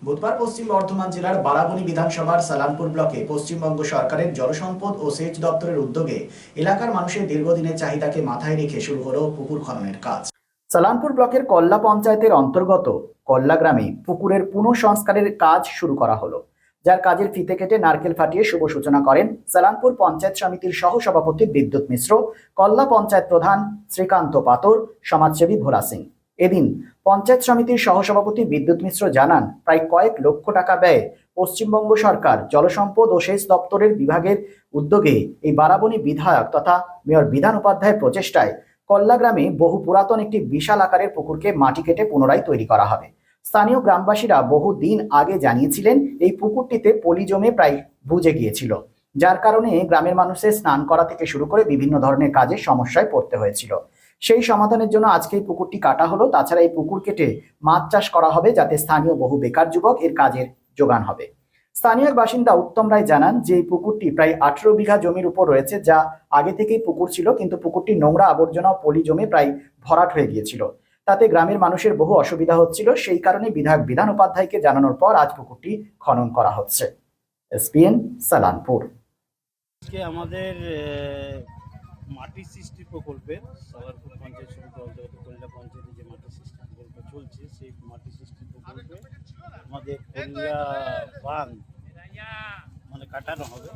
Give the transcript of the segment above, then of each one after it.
বুধবার পশ্চিম বর্ধমান জেলার বারাবণী বিধানসভার সালানপুর ব্লকে পশ্চিমবঙ্গ সরকারের জলসম্পদ ও সেচ দপ্তরের উদ্যোগে এলাকার মানুষের দীর্ঘদিনের চাহিদাকে মাথায় রেখে শুরু হলো পুকুর খননের কাজ। সালানপুর ব্লকের কল্লা পঞ্চায়েতের অন্তর্গত কল্লা গ্রামে পুকুরের পুনঃসংস্কারের কাজ শুরু করা হলো, যার কাজের ফিতে কেটে নারকেল ফাটিয়ে শুভ সূচনা করেন সালানপুর পঞ্চায়েত সমিতির সহসভাপতি বিদ্যুৎ মিশ্র, কল্লা পঞ্চায়েত প্রধান শ্রীকান্ত পাতর, সমাজসেবী ভোলা সিং। এদিন পঞ্চায়েত সমিতির সহসভাপতি বিদ্যুৎ মিশ্র জানান, প্রায় কয়েক লক্ষ টাকা ব্যয়ে পশ্চিমবঙ্গ সরকার জলসম্পদ ও সেচ দপ্তরের বিভাগের উদ্যোগে এই বারাবণী বিধায়ক তথা মেয়র বিধান উপাধ্যায়ের প্রচেষ্টায় কল্লা গ্রামে বহু পুরাতন একটি বিশাল আকারের পুকুরকে মাটি কেটে পুনরায় তৈরি করা হবে। স্থানীয় গ্রামবাসীরা বহু দিন আগে জানিয়েছিলেন এই পুকুরটিতে পলি জমে প্রায় বুজে গিয়েছিল, যার কারণে গ্রামের মানুষের স্নান করা থেকে শুরু করে বিভিন্ন ধরনের কাজে সমস্যায় পড়তে হয়েছিল। সেই সমাধানের জন্য আজকে এই পুকুরটি কাটা হলো। তাছাড়া এই পুকুর কেটে মাছ চাষ করা হবে, যাতে স্থানীয় বহু বেকার যুবক এর কাজের যোগান হবে। স্থানীয় বাসিন্দা উত্তম রায় জানান যে এই পুকুরটি প্রায় 18 বিঘা জমির উপর রয়েছে, যা আগে থেকেই পুকুর ছিল, কিন্তু পুকুরটি নোংরা আবর্জনা ও পলি জমে প্রায় ভরাট হয়ে গিয়েছিল। তাতে গ্রামের মানুষের বহু অসুবিধা হচ্ছিল। সেই কারণে বিধায়ক বিধান উপাধ্যায়কে জানানোর পর আজ পুকুরটি খনন করা হচ্ছে। এসপিএন সালানপুর। আমাদের মাটি সৃষ্টি প্রকল্পের সালানপুর পঞ্চায়েত সমিতি অন্তর্গত কল্যাণ পঞ্চায়েতে যে মাটি সৃষ্টি প্রকল্প চলছে, সেই মাটি সৃষ্টি প্রকল্পে আমাদের কল্যা বাঁধ মানে কাটানো হবে,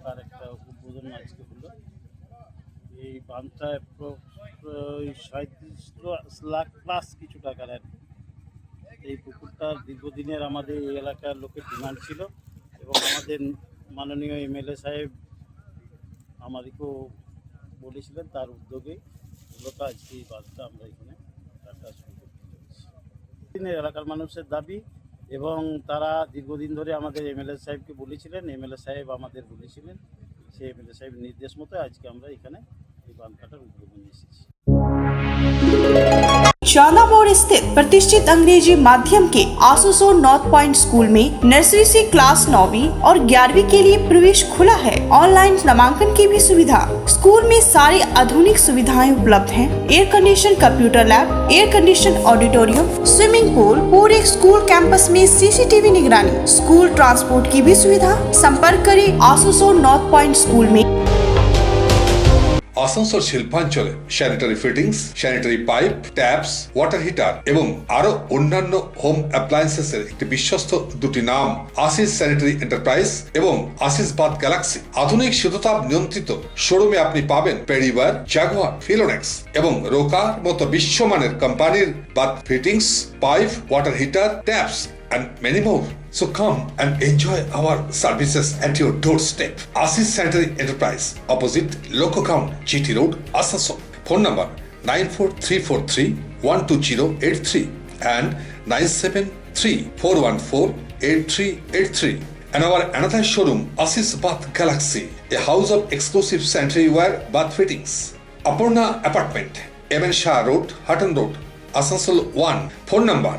তার একটা উদ্বোধন আজকে হলো। এই বাঁধটা 37 লাখ প্লাস কিছু টাকার আর এই পুকুরটা দীর্ঘদিনের আমাদের এই এলাকার লোকের ডিমান্ড ছিল, এবং আমাদের মাননীয় এমএলএ সাহেব আমাদেরকেও বলেছিলেন, তার উদ্যোগে মূলত আজকে এই বাসটা আমরা এখানে কাটা শুরু করতে চলেছি। এলাকার মানুষের দাবি, এবং তারা দীর্ঘদিন ধরে আমাদের এমএলএ সাহেবকে বলেছিলেন, এমএলএ সাহেব আমাদের বলেছিলেন, সেই এমএলএ সাহেবের নির্দেশ মতো আজকে আমরা এখানে এই বাঁধ কাটার উদ্যোগে এসেছি। चांदामोड़ स्थित प्रतिष्ठित अंग्रेजी माध्यम के आसुसो नॉर्थ पॉइंट स्कूल में नर्सरी से क्लास 9वीं और 11वीं के लिए प्रवेश खुला है। ऑनलाइन नामांकन की भी सुविधा। स्कूल में सारी आधुनिक सुविधाएं उपलब्ध हैं। Air condition computer lab, air condition auditorium, swimming pool, पूरे स्कूल कैंपस में सीसीटीवी निगरानी, स्कूल ट्रांसपोर्ट की भी सुविधा। संपर्क करें आसुसो नॉर्थ पॉइंट स्कूल में। আসানসোল শিল্পাঞ্চলে sanitary fittings, sanitary pipe, taps, water heater এবং আরো অন্যান্য হোম অ্যাপ্লায়েন্সেসের একটি বিশ্বস্ত দুটি নাম আশিস স্যানিটারি এন্টারপ্রাইজ এবং আশিস বাথ গ্যালাক্সি। আধুনিক শীততাপ নিয়ন্ত্রিত শোরুমে আপনি পাবেন পেরিবার, জাগুয়ার, ফিলোনেক্স এবং রোকার মতো বিশ্বমানের কোম্পানির bath fittings, pipe, water heater, taps and many more. So come and enjoy our services at your doorstep. Asis Sanitary Enterprise, opposite Loco Ground, GT Road, Asansol. Phone number 94343-12083 and 973-414-8383. And our another showroom, Asis Bath Galaxy, a house of exclusive sanitary ware bath fittings. Apurna Apartment, MN Shah Road, Hutton Road, Asansol 1. Phone number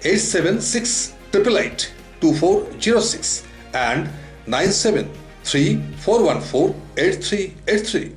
876-888-2406 and 973-414-8383.